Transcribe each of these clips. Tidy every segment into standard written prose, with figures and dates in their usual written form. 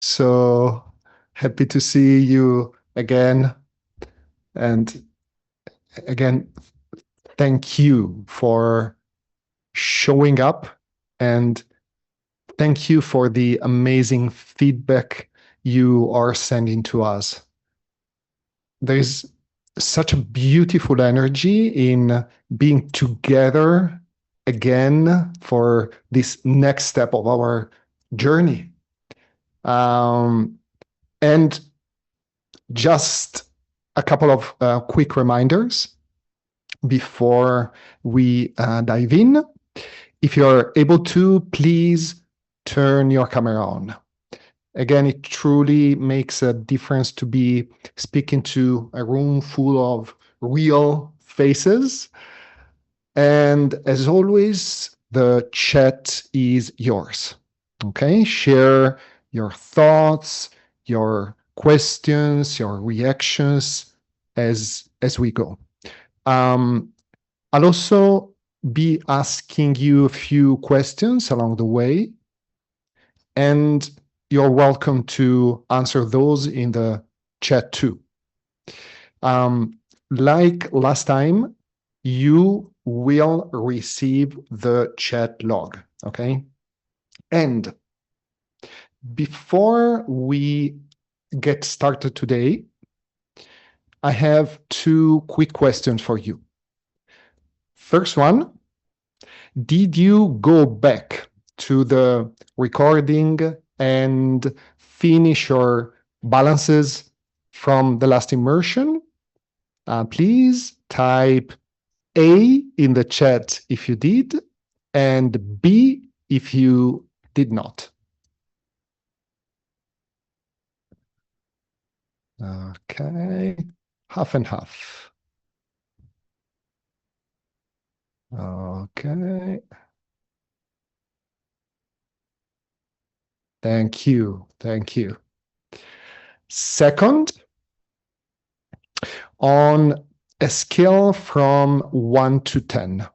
So happy to see you again. And again, thank you for showing up, and thank you for the amazing feedback you are sending to us. There is such a beautiful energy in being together again for this next step of our journey. And just a couple of quick reminders before we dive in. If you're able to, please turn your camera on. Again, it truly makes a difference to be speaking to a room full of real faces. And as always, the chat is yours. Okay, share your thoughts, your questions, your reactions as we go. I'll also be asking you a few questions along the way, and you're welcome to answer those in the chat too. Like last time, you will receive the chat log, okay? And before we get started today, I have two quick questions for you. First one, did you go back to the recording and finish your balances from the last immersion? Please type A in the chat if you did, and B if you did not. Okay, half and half. Okay. Thank you. Thank you. Second, on a scale from 1 to 10,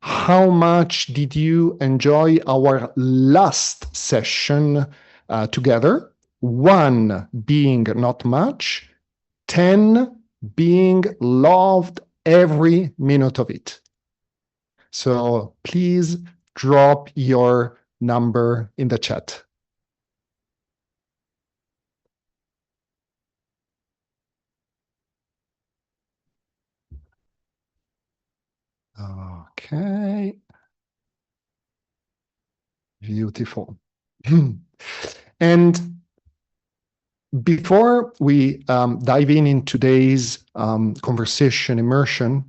how much did you enjoy our last session together? 1 being not much, 10 being loved every minute of it. So please drop your number in the chat. Okay. Beautiful. And before we dive in today's conversation immersion,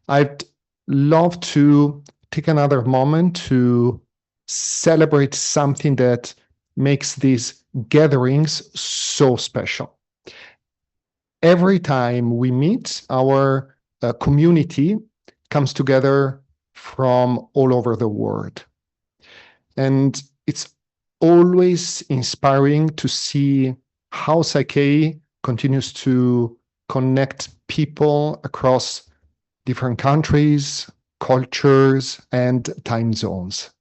I'd love to take another moment to celebrate something that makes these gatherings so special. Every time we meet, our community comes together from all over the world. And it's always inspiring to see how Psyche continues to connect people across different countries, cultures, and time zones.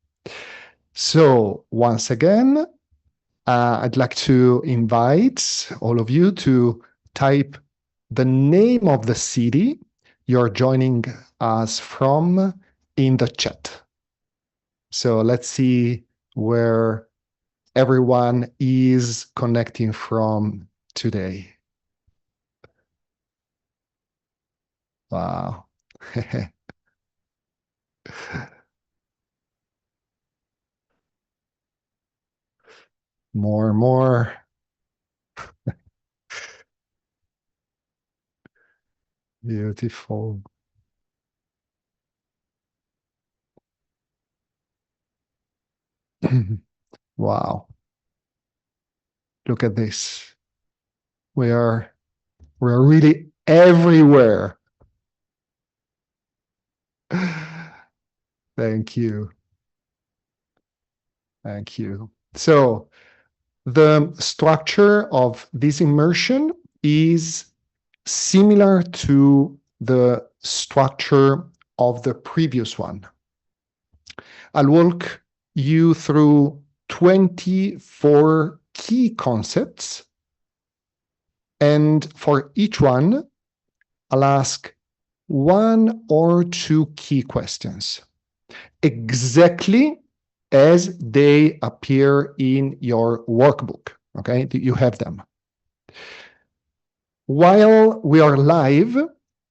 So once again, I'd like to invite all of you to type the name of the city you're joining us from in the chat. So let's see where everyone is connecting from today. Wow. More. Beautiful. Wow. Look at this. We're really everywhere. Thank you. Thank you. So the structure of this immersion is similar to the structure of the previous one. I'll walk you through 24 key concepts. And for each one, I'll ask 1 or 2 key questions, exactly as they appear in your workbook, okay? You have them. While we are live,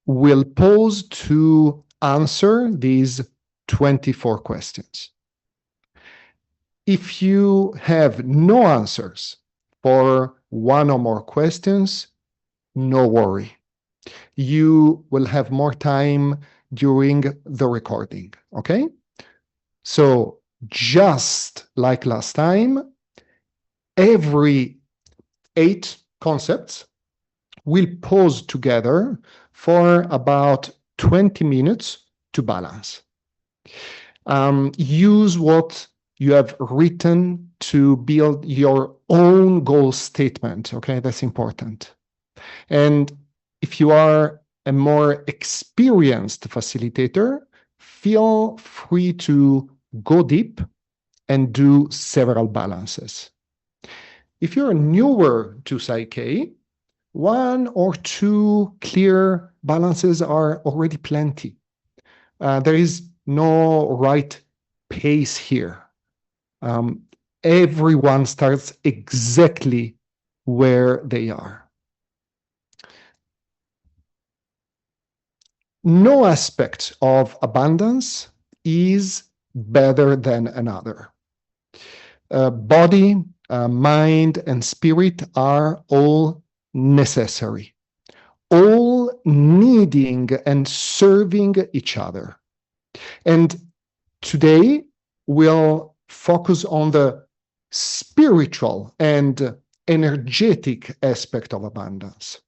we'll pause to answer these 24 questions. If you have no answers for 1 or more questions, no worry. You will have more time during the recording, okay? So just like last time, every 8 concepts will pause together for about 20 minutes to balance. Use what you have written to build your own goal statement, okay? That's important. And if you are a more experienced facilitator, feel free to go deep and do several balances. If you're newer to Psyche, 1 or 2 clear balances are already plenty. There is no right pace here. Everyone starts exactly where they are. No aspect of abundance is better than another. Body, mind, and spirit are all necessary, all needing and serving each other. And today, we'll focus on the spiritual and energetic aspect of abundance.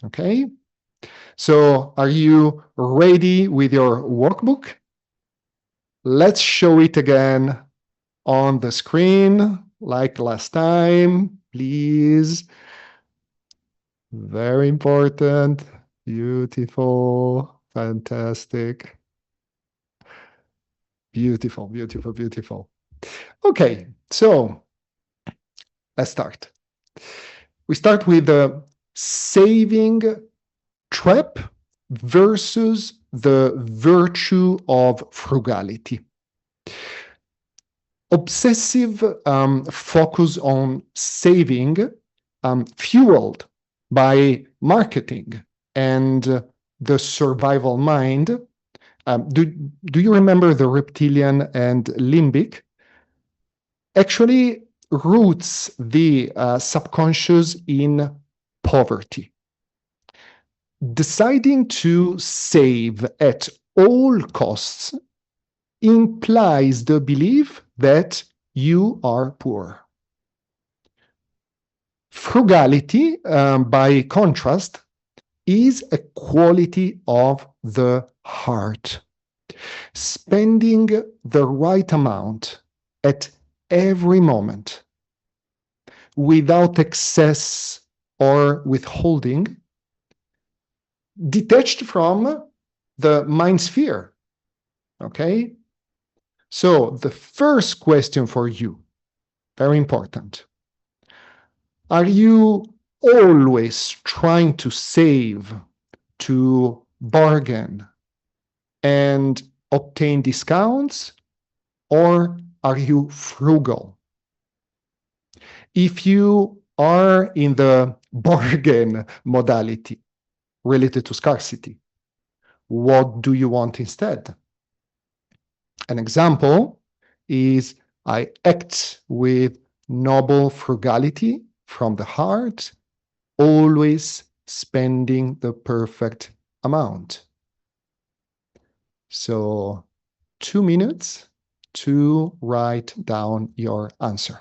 Okay? So, are you ready with your workbook? Let's show it again on the screen, like last time, please. Very important. Beautiful. Fantastic. Beautiful, beautiful, beautiful. Okay, so let's start. We start with the saving trap versus the virtue of frugality. Obsessive focus on saving, fueled by marketing and the survival mind. Do you remember the reptilian and limbic? Actually roots the subconscious in poverty. Deciding to save at all costs implies the belief that you are poor. Frugality, by contrast, is a quality of the heart. Spending the right amount at every moment without excess or withholding, detached from the mind sphere. Okay? So the first question for you, very important. Are you always trying to save, to bargain, and obtain discounts, or are you frugal? If you are in the bargain modality related to scarcity, what do you want instead? An example is I act with noble frugality from the heart, always spending the perfect amount. So 2 minutes to write down your answer.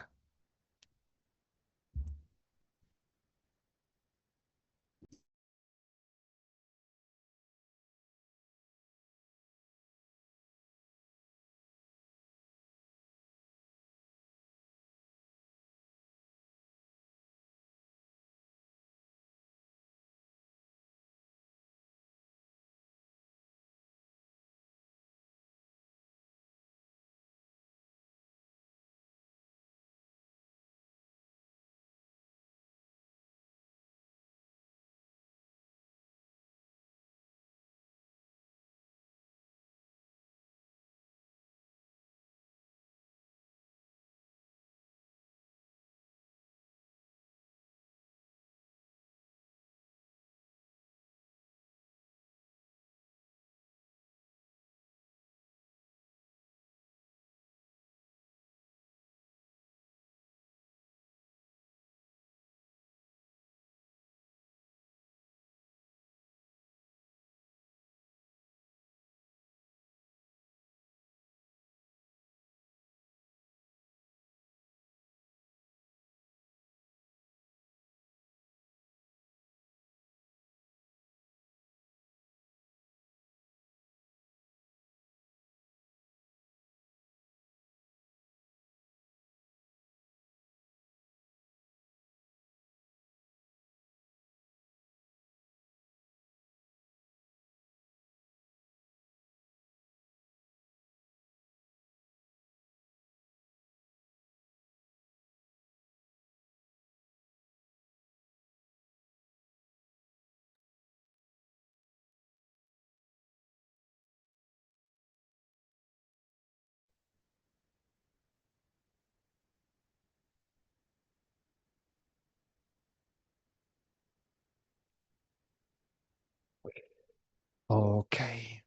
Okay.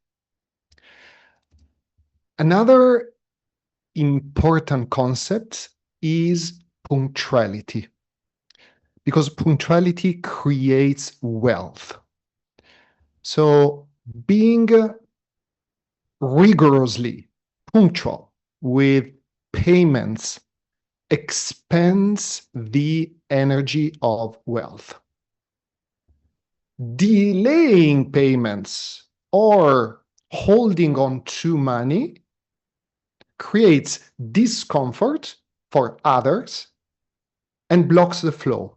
Another important concept is punctuality, because punctuality creates wealth. So being rigorously punctual with payments expands the energy of wealth. Delaying payments or holding on to money creates discomfort for others and blocks the flow,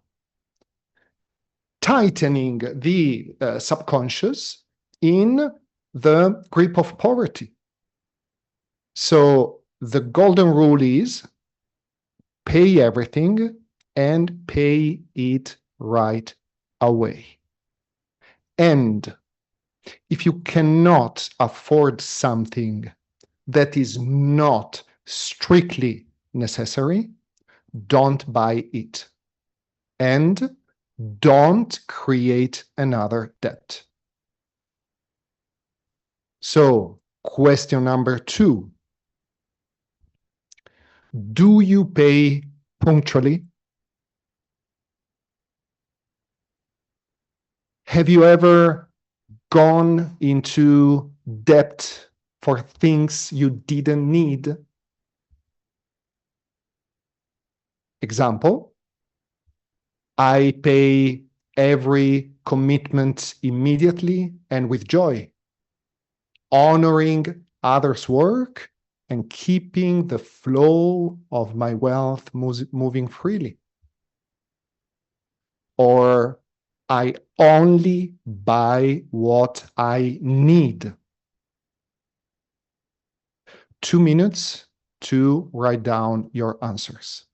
tightening the subconscious in the grip of poverty. So the golden rule is pay everything and pay it right away. And if you cannot afford something that is not strictly necessary, don't buy it. And don't create another debt. So, question number 2. Do you pay punctually? Have you ever gone into debt for things you didn't need? Example, I pay every commitment immediately and with joy, honoring others' work and keeping the flow of my wealth moving freely. Or I only buy what I need. 2 minutes to write down your answers.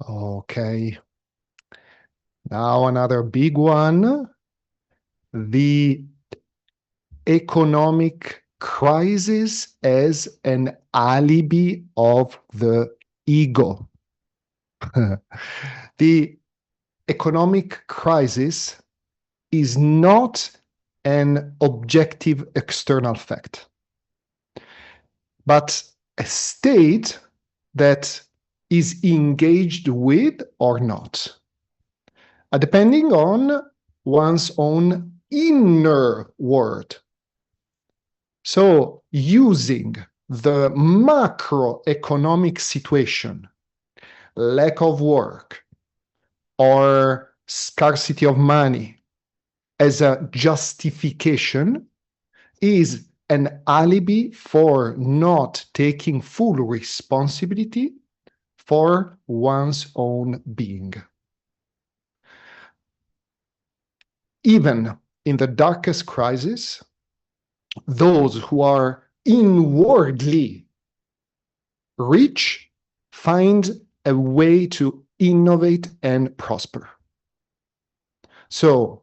Okay. Now another big one, the economic crisis as an alibi of the ego. The economic crisis is not an objective external fact, but a state that is engaged with or not, depending on one's own inner world. So using the macroeconomic situation, lack of work, or scarcity of money as a justification is an alibi for not taking full responsibility for one's own being. Even in the darkest crisis, those who are inwardly rich find a way to innovate and prosper. So,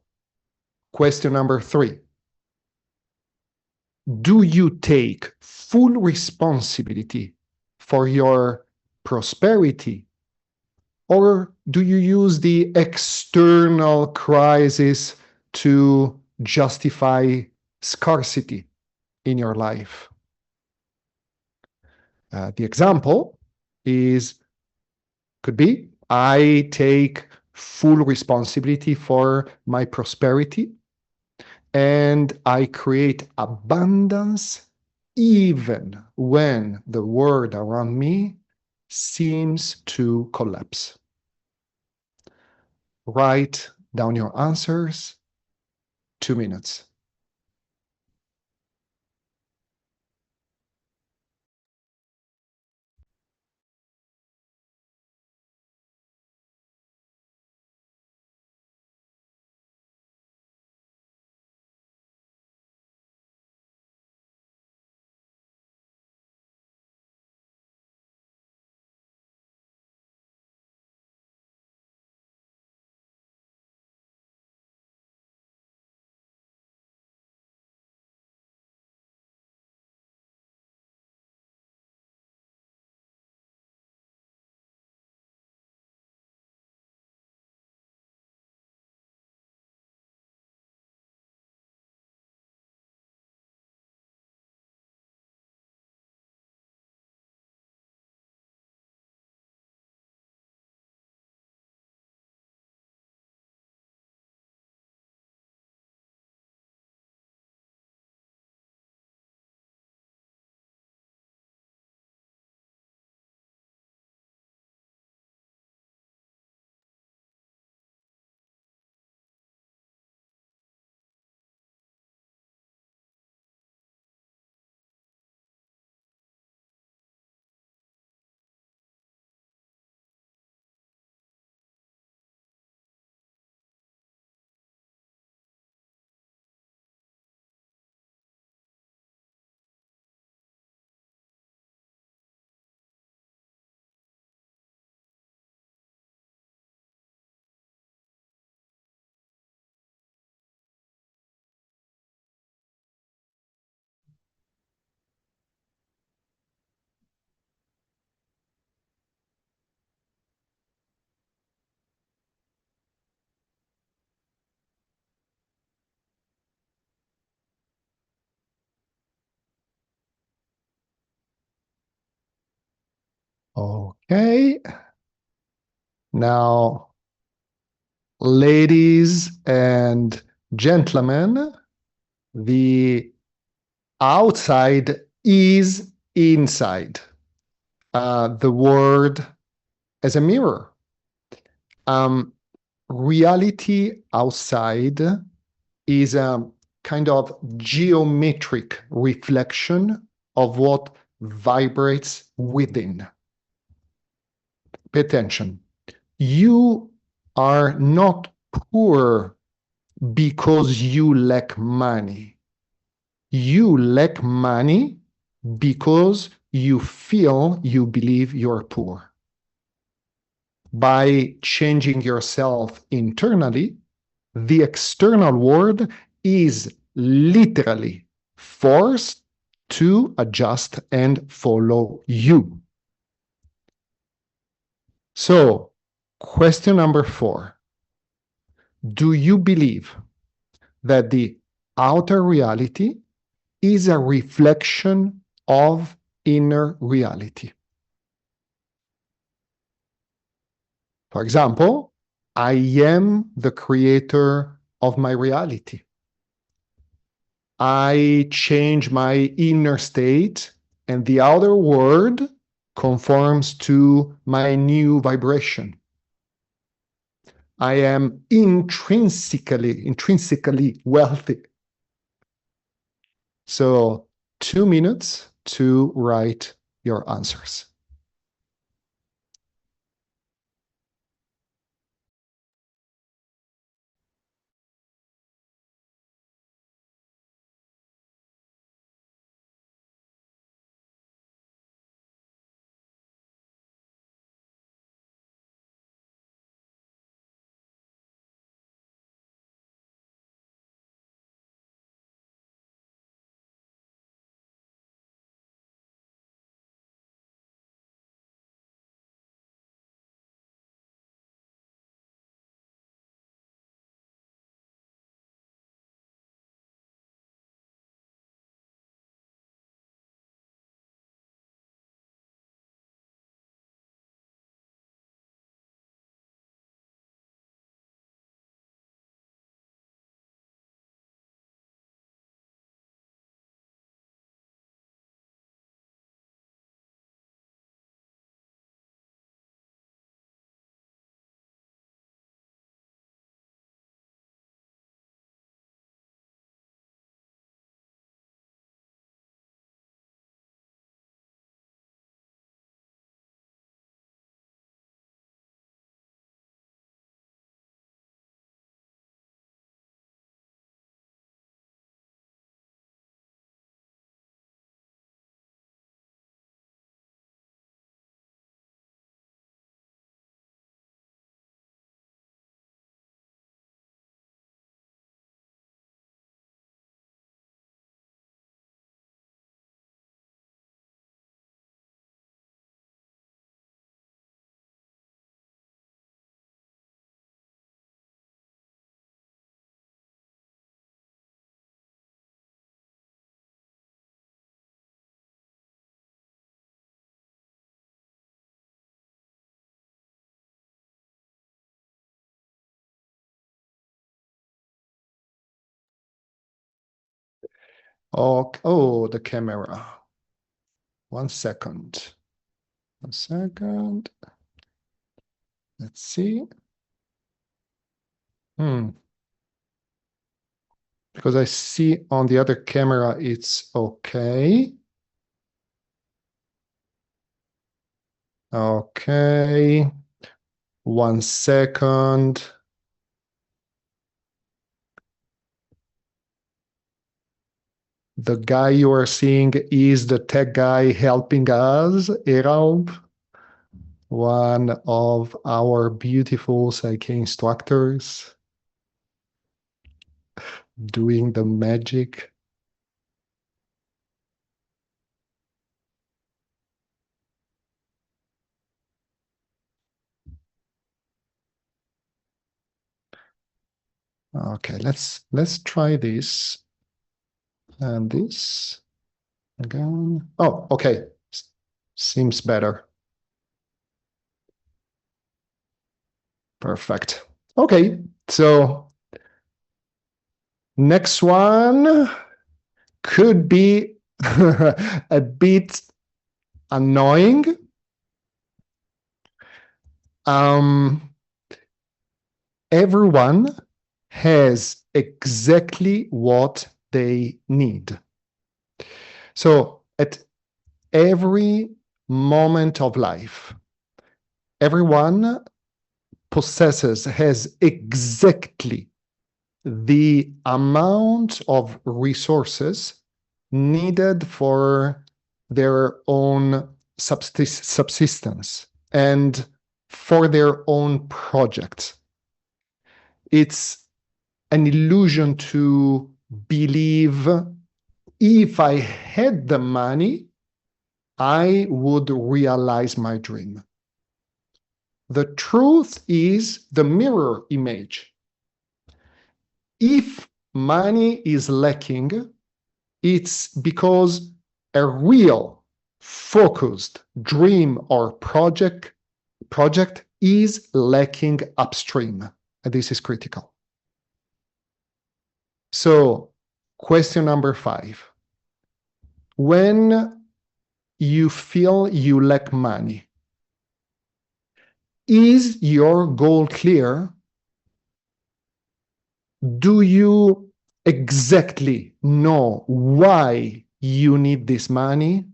question number 3. Do you take full responsibility for your prosperity, or do you use the external crisis to justify scarcity in your life? The example could be, I take full responsibility for my prosperity and I create abundance even when the world around me seems to collapse. Write down your answers. 2 minutes. Okay. Now, ladies and gentlemen, the outside is inside. The world as a mirror. Reality outside is a kind of geometric reflection of what vibrates within. Pay attention. You are not poor because you lack money. You lack money because you believe you're poor. By changing yourself internally, the external world is literally forced to adjust and follow you. So, question number 4. Do you believe that the outer reality is a reflection of inner reality? For example, I am the creator of my reality. I change my inner state, and the outer world conforms to my new vibration. I am intrinsically wealthy. So 2 minutes to write your answers. Oh, the camera. 1 second. 1 second. Let's see. Because I see on the other camera it's okay. Okay. 1 second. The guy you are seeing is the tech guy helping us, Eralb, one of our beautiful Psyche instructors, doing the magic. Okay, let's try this and this again. Oh, okay. Seems better. Perfect. Okay, so next one could be a bit annoying. Everyone has exactly what they need. So at every moment of life, everyone has exactly the amount of resources needed for their own subsistence and for their own projects. It's an illusion to believe if I had the money, I would realize my dream. The truth is the mirror image. If money is lacking, it's because a real, focused dream or project is lacking upstream. And this is critical. So, question number 5. When you feel you lack money, is your goal clear Do you exactly know why you need this money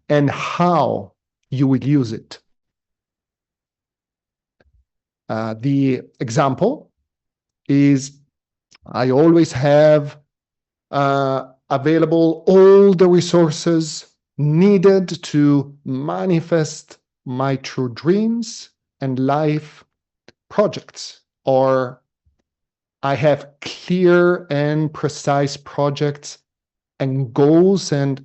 and how you will use it? The example is I always have available all the resources needed to manifest my true dreams and life projects, or I have clear and precise projects and goals, and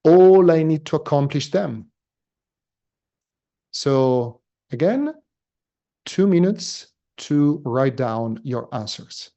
all I need to accomplish them. So again, 2 minutes to write down your answers.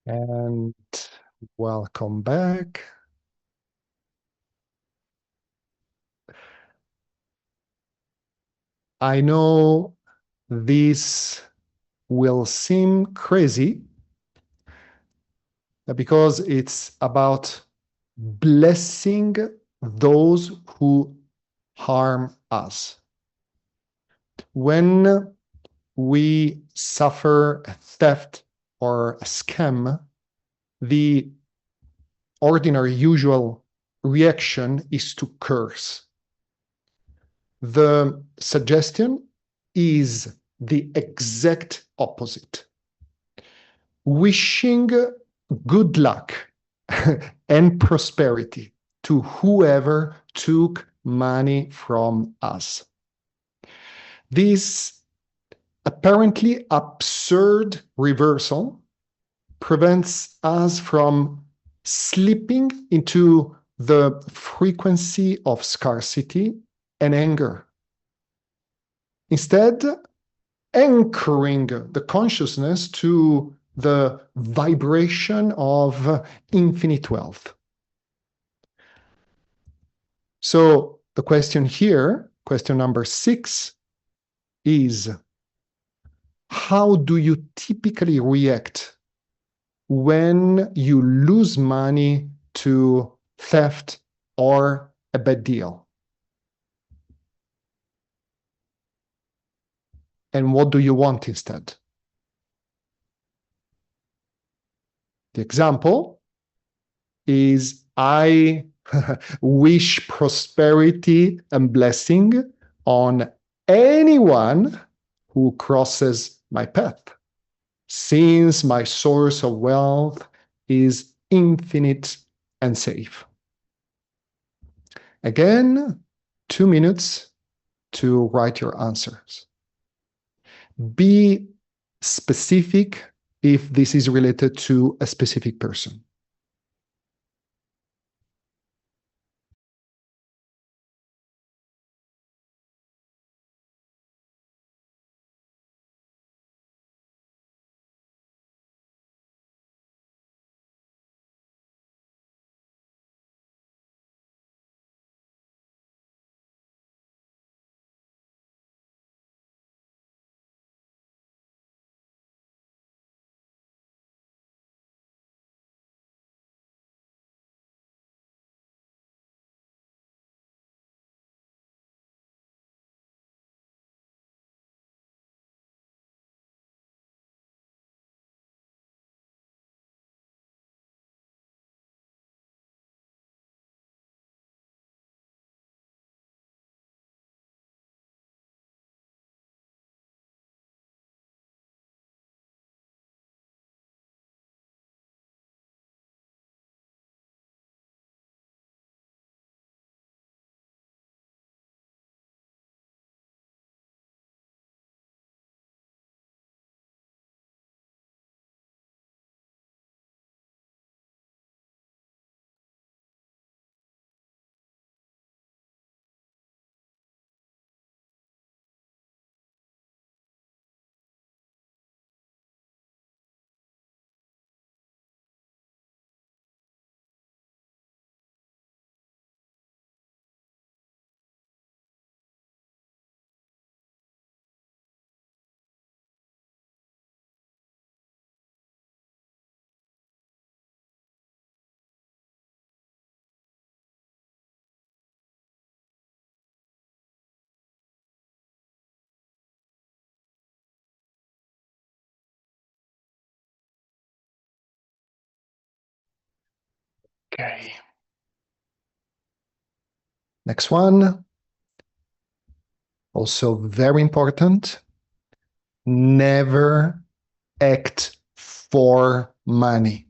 And welcome back. I know this will seem crazy because it's about blessing those who harm us. When we suffer a theft or a scam, the ordinary, usual reaction is to curse. The suggestion is the exact opposite. Wishing good luck and prosperity to whoever took money from us. This apparently absurd reversal prevents us from slipping into the frequency of scarcity and anger. Instead, anchoring the consciousness to the vibration of infinite wealth. So the question here, question number 6, is how do you typically react when you lose money to theft or a bad deal? And what do you want instead? The example is I wish prosperity and blessing on anyone who crosses my path, since my source of wealth is infinite and safe. Again, 2 minutes to write your answers. Be specific if this is related to a specific person. Okay. Next one. Also very important. Never act for money.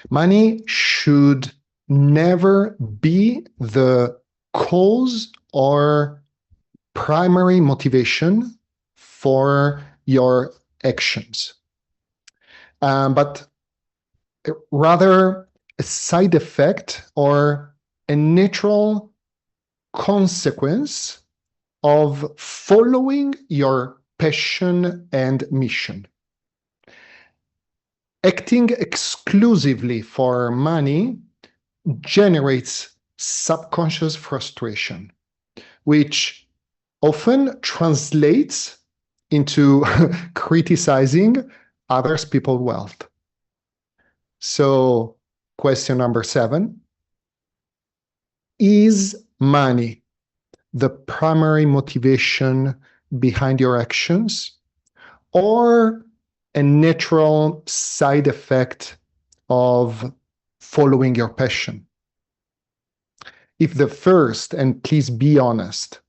Money should never be the cause or primary motivation for your actions, but rather a side effect or a natural consequence of following your passion and mission. Acting exclusively for money generates subconscious frustration, which often translates into criticizing others' people's wealth. So, question number 7, is money the primary motivation behind your actions, or a natural side effect of following your passion? If the first, and please be honest,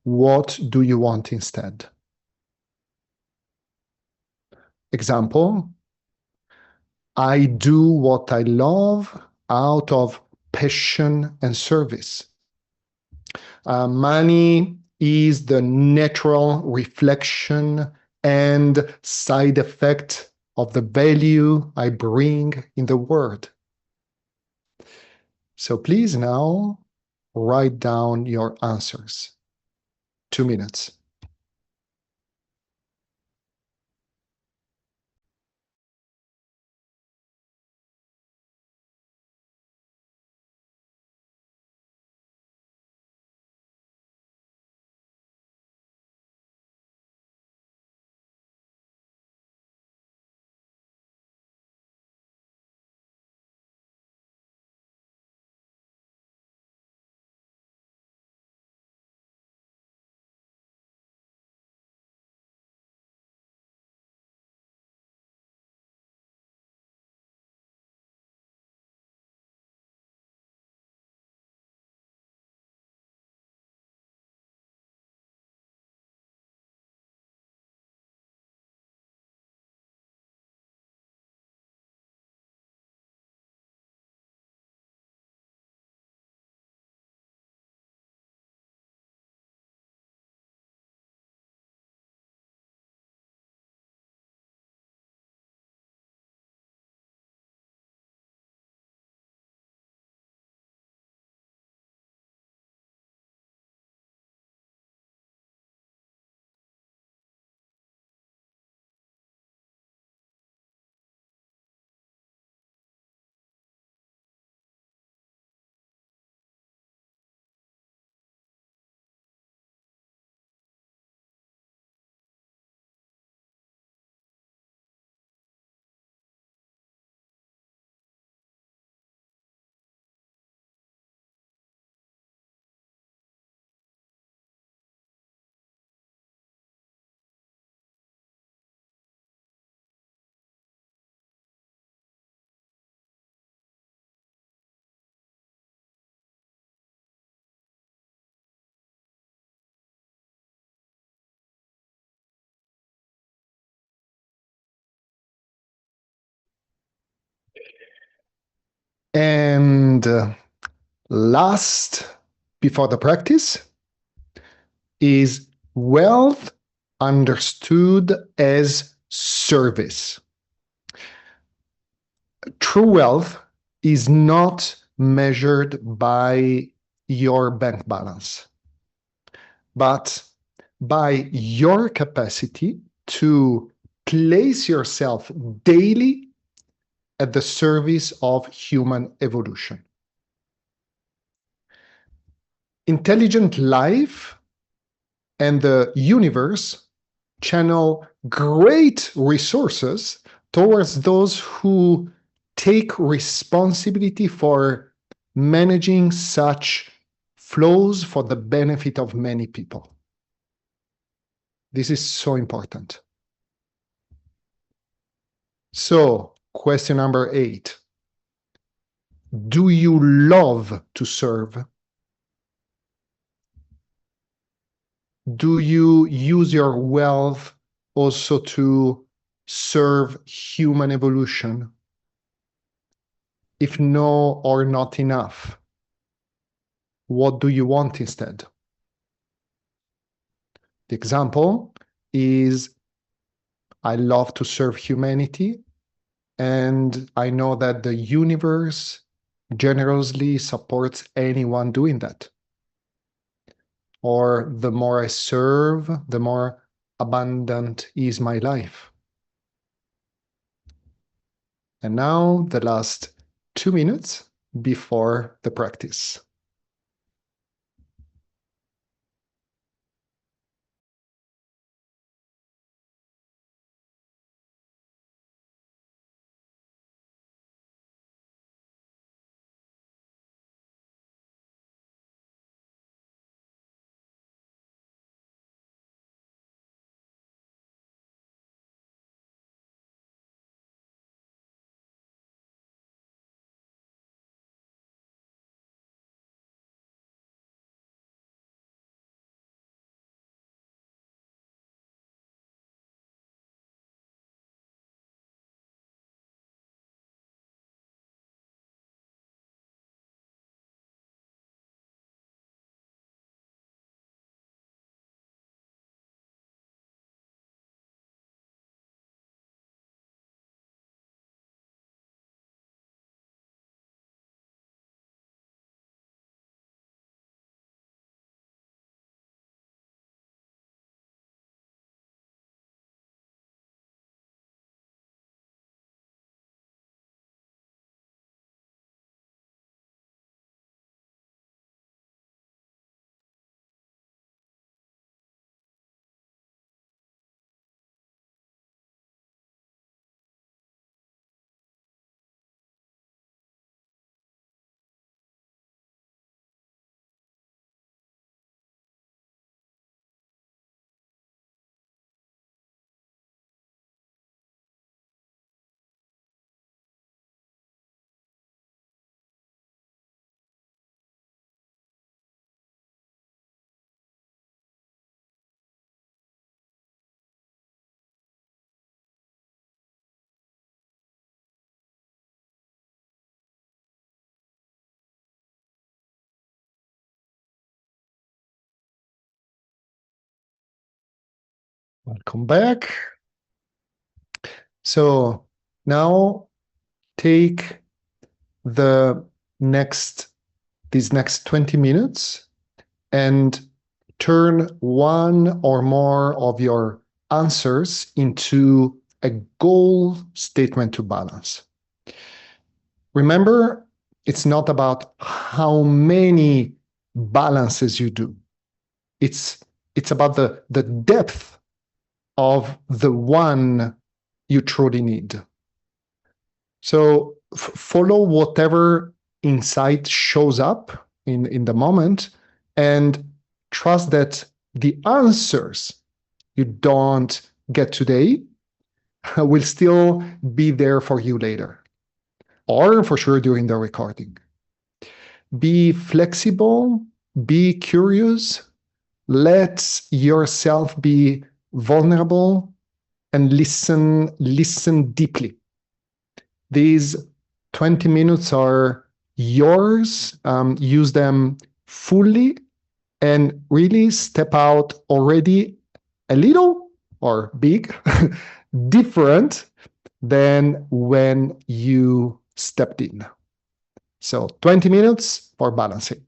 what do you want instead? Example, I do what I love out of passion and service. Money is the natural reflection and side effect of the value I bring in the world. So please now write down your answers. 2 minutes. And last, before the practice, is wealth understood as service. True wealth is not measured by your bank balance, but by your capacity to place yourself daily at the service of human evolution. Intelligent life and the universe channel great resources towards those who take responsibility for managing such flows for the benefit of many people. This is so important. So, question number 8. Do you love to serve? Do you use your wealth also to serve human evolution? If no or not enough, what do you want instead? The example is, I love to serve humanity, and I know that the universe generously supports anyone doing that. Or the more I serve, the more abundant is my life. And now the last 2 minutes before the practice. Welcome back. So now take these next 20 minutes and turn one or more of your answers into a goal statement to balance. Remember, it's not about how many balances you do. It's about the depth of the one you truly need. So follow whatever insight shows up in the moment, and trust that the answers you don't get today will still be there for you later, or for sure during the recording. Be flexible, be curious, let yourself be vulnerable, and listen deeply. These 20 minutes are yours. Use them fully and really step out already a little or big different than when you stepped in. So 20 minutes for balancing.